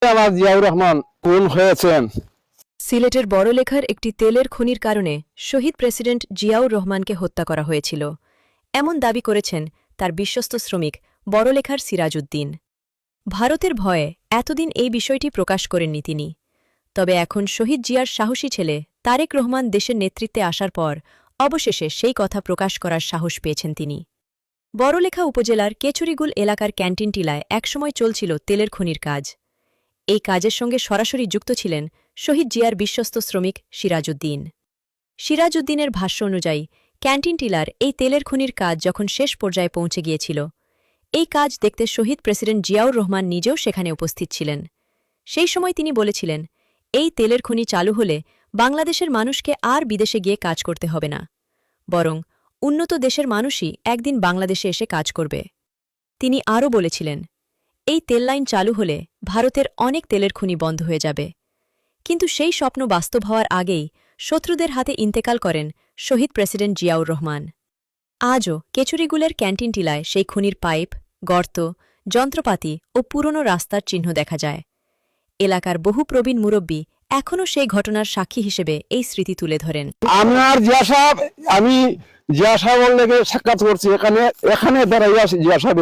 আমার জিয়াউর রহমান খুন হয়েছেন। সিলেটের বড়লেখার একটি তেলের খনির কারণে শহীদ প্রেসিডেন্ট জিয়াউর রহমানকে হত্যা করা হয়েছিল এমন দাবি করেছেন তার বিশ্বস্ত শ্রমিক বড়লেখার সিরাজউদ্দিন। ভারতের ভয়ে এতদিন এই বিষয়টি প্রকাশ করেননি তিনি। তবে এখন শহীদ জিয়ার সাহসী ছেলে তারেক রহমান দেশের নেতৃত্বে আসার পর অবশেষে সেই কথা প্রকাশ করার সাহস পেয়েছেন তিনি। বড়লেখা উপজেলার কেচুরিগুল এলাকার ক্যান্টিন টিলায় একসময় চলছিল তেলের খনির কাজ। এই কাজের সঙ্গে সরাসরি যুক্ত ছিলেন শহীদ জিয়ার বিশ্বস্ত শ্রমিক সিরাজউদ্দিন। সিরাজউদ্দিনের ভাষ্য অনুযায়ী ক্যান্টিন টিলার এই তেলের খনির কাজ যখন শেষ পর্যায়ে পৌঁছে গিয়েছিল, এই কাজ দেখতে শহীদ প্রেসিডেন্ট জিয়াউর রহমান নিজেও সেখানে উপস্থিত ছিলেন। সেই সময় তিনি বলেছিলেন, এই তেলের খনি চালু হলে বাংলাদেশের মানুষকে আর বিদেশে গিয়ে কাজ করতে হবে না, বরং উন্নত দেশের মানুষই একদিন বাংলাদেশে এসে কাজ করবে। তিনি আরও বলেছিলেন, এই তেল লাইন চালু হলে ভারতের অনেক তেলের খনি বন্ধ হয়ে যাবে। কিন্তু সেই স্বপ্ন বাস্তব হওয়ার আগেই শত্রুদের হাতে ইন্তেকাল করেন শহীদ প্রেসিডেন্ট জিয়াউর রহমান। আজও কেচুরিগুলের ক্যান্টিন টিলায় সেই খনির পাইপ, গর্ত, যন্ত্রপাতি ও পুরনো রাস্তার চিহ্ন দেখা যায়। এলাকার বহু প্রবীণ মুরব্বী এখনও সেই ঘটনার সাক্ষী হিসেবে এই স্মৃতি তুলে ধরেন। আমি জিয়া সাহেবের লেগে সাক্ষাৎ করছি, এখানে দাঁড়াইয়া জিয়া সাহেব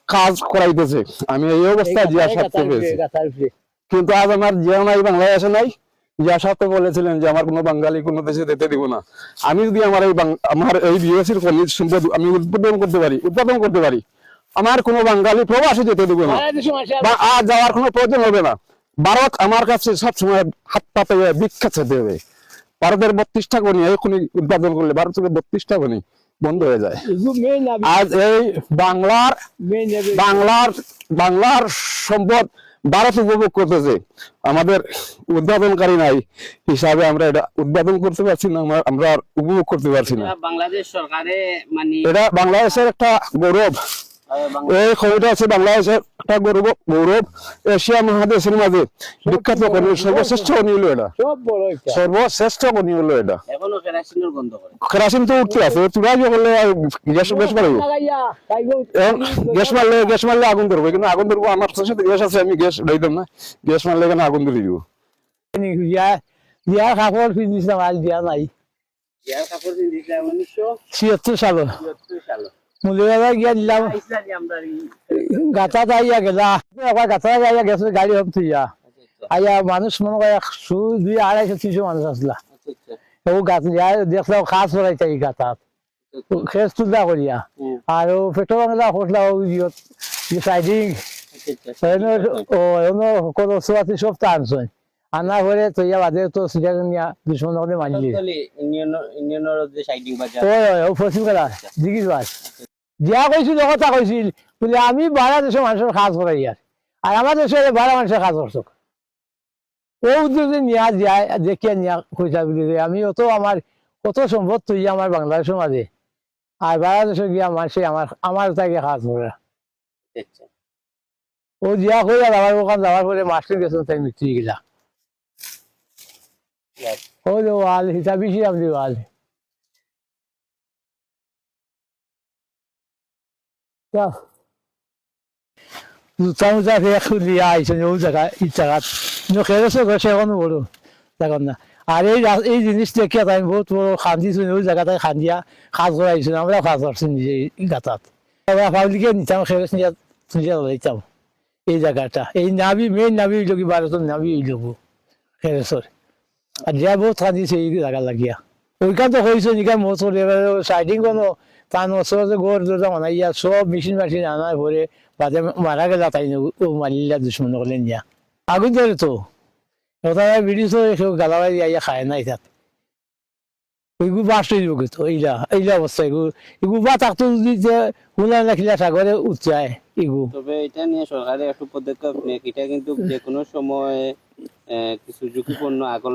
কাজ করাইতেছে। আমি এই অবস্থায় জিয়া সাহেবকে পেয়েছি, কিন্তু আজ আমার জিয়া নাই, বাংলাদেশে নাই। জিয়া সাহেব তো বলেছিলেন যে আমার কোনো বাঙালি কোনো দেশে যেতে দিব না। আমি যদি আমার এই বিএসসির খনিজ সম্পদ আমি উৎপাদন করতে পারি, আমার কোনো বাঙালি প্রবাসী যেতে দিব না, বা আর যাওয়ার কোনো প্রয়োজন হবে না। ভারত আমার কাছে সবসময় হাত পাতে ভিক্ষা চেতে হবে। ভারতের 32টা খনি এই খনি উৎপাদন করলে ভারতের 32টা খনি বন্ধ হয়ে যায়। আজ এই বাংলার সম্পদ ভারত উপভোগ করতেছে, আমাদের উৎপাদনকারী নাই হিসাবে আমরা এটা উৎপাদন করতে পারছি না, আমরা উপভোগ করতে পারছি না। বাংলাদেশ সরকারে মানে এটা বাংলাদেশের একটা গৌরব। এই খনিটা আছে বাংলাদেশের একটা গৌরব। এশিয়া মহাদেশের মাঝে বিখ্যাত খনি, সর্বশ্রেষ্ঠ খনি হলো এটা, সর্বশ্রেষ্ঠ খনি হলো এটা। এখনো কেরোসিনের গন্ধ করে। কেরোসিন তো উঠতে আছে, চুড়াই করলে গ্যাস মারবো, গ্যাস মারলে আগুন ধরবো, কিন্তু আগুন ধরবো আমার সাথে গ্যাস আছে, আমি গ্যাস লইতাম না। গ্যাস মারলে এখানে আগুন ধরে দিব। কাপড় পিন্ধিছিলাম, আজ দিয়া নাই। ইয়ার কাপড় দিয়েছিলাম 76 সালে 1976 সালে। মুলিবাজার গিয়া দিলাম, গাছা যাইয়া গেলা, গাছা যাইয়া গেছে গাড়ি হব থইয়া আইয়া মানুষ মনে করে 200-250 মানুষ আসলা। ও গাছ দেখলাম খাস চড়াইছে এই গাছাত খেস তুলতা করিয়া, আর পেট্রোল বাংলা খসলা সাইডিং কোনো চুয়াতি সব টানছেন আনা করে তৈয়া বাদে তো সিরিয়াল নিয়া দুশ্মন হলে মানিলি পশ্চিম গেলা দিঘির বাস দিয়া কইছিল, কথা কইছিল বলে আমি বারা দেশের মানুষের কাজ করাই, আর আমার দেশের বারা মানুষের কাজ করছ। ও উদ্যোগে নিয়া যায় দেখিয়া নিয়া কইসা বলি আমি আমার কত সম্পদ তুই আমার বাংলাদেশের মাঝে, আর বারা দেশে গিয়া মানুষে আমার তাকে কাজ করে। ও দিয়া কই আর আমার ওখান যাওয়ার পরে মাস্টার গেছেন, তাই মৃত্যু গেলা। ও যে ওয়াল হিসাবি আপনি ওয়াল জোতা মোজা খুলিয়া আইসেন ও জায়গা এই জায়গাত খেয়েছে গেছে এখনো বড় দেখুন না। আর এই জিনিস দেখিয়া তাই বহুত বড় খান্দিছেন, ওই জায়গাটায় খান্দিয়া কাজ করাইছেন, আমরা কাজ করছি নিজে গাতাত পাবলিকে নিতাম, খেয়েছে নিয়ে তুলিয়া লাইতাম এই জায়গাটা। এই নাবি মেইন নাবি হইল কি ভারতের নাবি হইল খেয়েছর, আর যা বহুত খান্দিছে এই জায়গা লাগিয়া। ওইখান তো হয়েছে নিকায় মোটর সাইডিং কোনো তার ওচরতে গড় দরজা বানাইয়া সব মেশিন আনার পরে বাদে মারা গেলা, তাই মারিলা দুশ্মন করলে নিয়া আগুন ধরে তো ওটা বিড়িছ গালাবাই ইয়া খায় নাই তাত ওইগুলো বাস হইব তো এইলা অবস্থা এগু বা থাকতো যদি যে হুলা রাখিলা সাগরে উচ্চায় এগু। তবে এটা নিয়ে সরকারের একটু পদক্ষেপ নেই, এটা কিন্তু যে কোনো সময় কিছু ঝুঁকিপূর্ণ আগুন